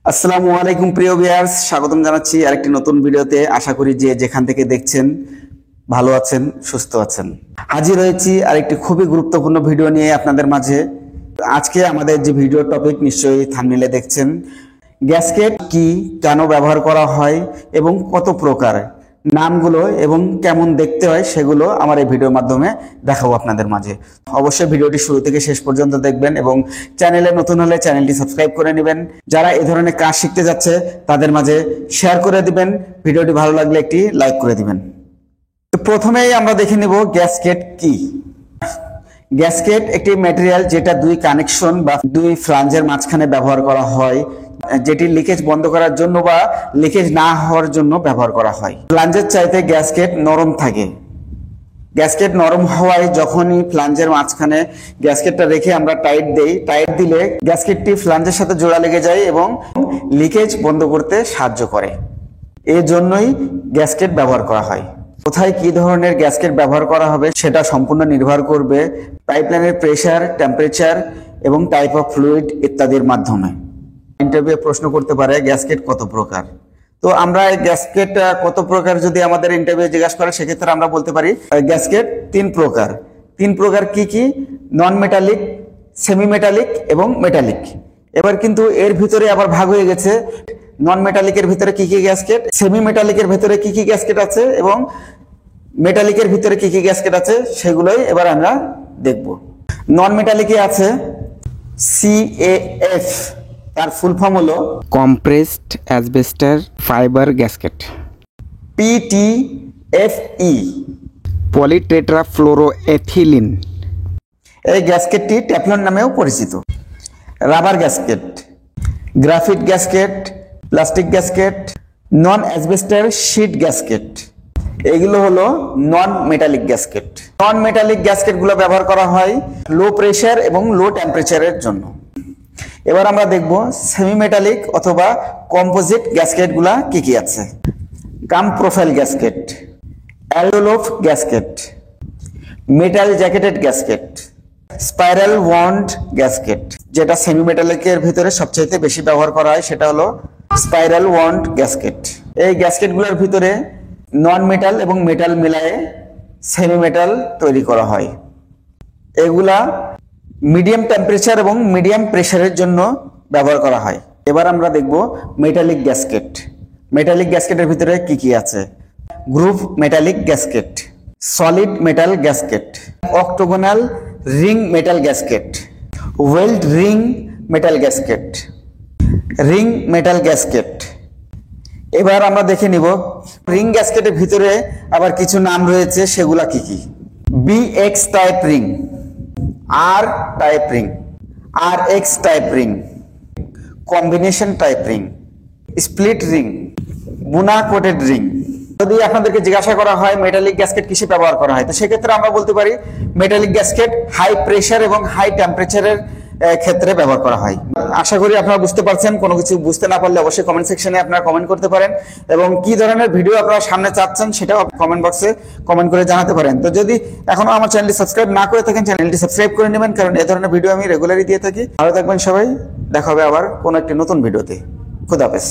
আসসালামু আলাইকুম প্রিয় ভিউয়ার্স, স্বাগতম জানাচ্ছি আরেকটি নতুন ভিডিওতে। আশা করি যে যেখান থেকে দেখছেন ভালো আছেন, সুস্থ আছেন। হাজির হয়েছি আরেকটি খুবই গুরুত্বপূর্ণ ভিডিও নিয়ে আপনাদের মাঝে। আজকে আমাদের যে ভিডিও টপিক নিশ্চয়ই থাম্বনেইলে দেখছেন, গ্যাসকেট কি, কেন ব্যবহার করা হয় এবং কত প্রকার, নামগুলো এবং কেমন দেখতে হয় সেগুলো আমার এই ভিডিওর মাধ্যমে দেখাবো আপনাদের মাঝে। অবশ্যই ভিডিওটি শুরু থেকে শেষ পর্যন্ত দেখবেন এবং চ্যানেলে নতুন হলে চ্যানেলটি সাবস্ক্রাইব করে নেবেন। যারা এই ধরনের কাজ শিখতে যাচ্ছে তাদের মাঝে শেয়ার করে দিবেন। ভিডিওটি ভালো লাগলে একটি লাইক করে দিবেন। তো প্রথমেই আমরা দেখে নেব গ্যাসকেট কি। গ্যাসকেট একটি ম্যাটেরিয়াল যেটা দুই কানেকশন বা দুই ফ্লাঞ্জের মাঝখানে ব্যবহার করা হয়, যেটি লিকেজ বন্ধ করার জন্য বা লিকেজ না হওয়ার জন্য ব্যবহার করা হয়। ফ্লাঞ্জের চাইতে গ্যাসকেট নরম থাকে। গ্যাসকেট নরম হওয়ায় যখনই ফ্লাঞ্জের মাঝখানে গ্যাসকেটটা রেখে আমরা টাইট দেই, টাইট দিলে গ্যাসকেটটি ফ্লাঞ্জের সাথে জোড়া লেগে যায় এবং লিকেজ বন্ধ করতে সাহায্য করে। এই জন্যই গ্যাসকেট ব্যবহার করা হয়। কোথায় কি ধরনের গ্যাসকেট ব্যবহার করা হবে সেটা সম্পূর্ণ নির্ভর করবে পাইপলাইনের প্রেসার, টেম্পারেচার এবং টাইপ অফ ফ্লুইড ইত্যাদির মাধ্যমে। ইন্টারভিউ প্রশ্ন করতে পারে গ্যাসকেট কত প্রকার। তো আমরা গ্যাসকেট কত প্রকার যদি আমাদের ইন্টারভিউ জিজ্ঞাসা করে সেক্ষেত্রে আমরা বলতে পারি গ্যাসকেট তিন প্রকার। তিন প্রকার কি কি? নন মেটালিক, সেমি মেটালিক এবং মেটালিক। এবার কিন্তু এর ভিতরে আবার ভাগ হয়ে গেছে, নন মেটালিকের ভিতরে কি কি গ্যাসকেট, সেমি মেটালিকের ভিতরে কি কি গ্যাসকেট আছে এবং মেটালিকের ভিতরে কি কি গ্যাসকেট আছে সেগুলোই এবার আমরা দেখব। নন মেটালিকে আছে CAF, তার ফুল ফর্ম হলো compressed asbestos fiber gasket, PTFE। polytetrafluoroethylene, এই গ্যাসকেটটি টেফলন নামেও পরিচিত। Rubber gasket, graphite gasket, plastic gasket, non asbestos sheet gasket, এগুলো হলো non metallic gasket. Non metallic gasket গুলো ব্যবহার করা হয় লো প্রেসার এবং লো টেম্পারেচারের জন্য। এবার আমরা দেখব সেমি মেটালিক অথবা কম্পোজিট গ্যাসকেট গুলা কি কি আছে। কাম প্রোফাইল গ্যাসকেট, অ্যালোলোফ gasket, metal jacketed gasket, spiral wound gasket. যেটা সেমি মেটালিকের ভিতরে সবচেয়ে বেশি ব্যবহার করা হয় সেটা হলো স্পাইরাল ওয়ান্ড গ্যাসকেট। এই গ্যাসকেটগুলোর ভিতরে নন মেটাল এবং মেটাল মিলায়ে সেমি মেটাল তৈরি করা হয়। এগুলা মিডিয়াম টেম্পারেচার এবং মিডিয়াম প্রেসারের জন্য ব্যবহার করা হয়। এবার আমরা দেখব মেটালিক গ্যাসকেট। মেটালিক গ্যাসকেটের ভিতরে কি কি আছে। Grooved metallic gasket, solid metal gasket, octagonal ring metal gasket, weld ring metal gasket, ring metal gasket. এবার আমরা দেখে নিব রিং গ্যাসকেটের ভিতরে আবার কিছু নাম রয়েছে, সেগুলা কি কি। BX type ring, R type ring, RX type ring, combination type ring, split ring, বুনা কোটেড রিং। যদি আপনাদেরকে জিজ্ঞাসা করা হয় মেটালিক গ্যাসকেট কিসে ব্যবহার করা হয়, তো সেক্ষেত্রে আমরা বলতে পারি মেটালিক গ্যাসকেট হাই প্রেসার এবং হাই টেম্পারেচারের ক্ষেত্রে ব্যবহার করা হয়। আশা করি আপনারা বুঝতে পারছেন। কোনো কিছু বুঝতে না পারলে অবশ্যই কমেন্ট সেকশনে আপনারা কমেন্ট করতে পারেন এবং কি ধরনের ভিডিও আপনারা সামনে চাচ্ছেন সেটাও কমেন্ট বক্সে কমেন্ট করে জানাতে পারেন। তো যদি এখনো আমার চ্যানেলটি সাবস্ক্রাইব না করে থাকেন চ্যানেলটি সাবস্ক্রাইব করে নেবেন, কারণ এই ধরনের ভিডিও আমি রেগুলারই দিয়ে থাকি। ভালো থাকবেন সবাই, দেখা হবে আবার কোনো একটি নতুন ভিডিওতে। খুদা হাফেজ।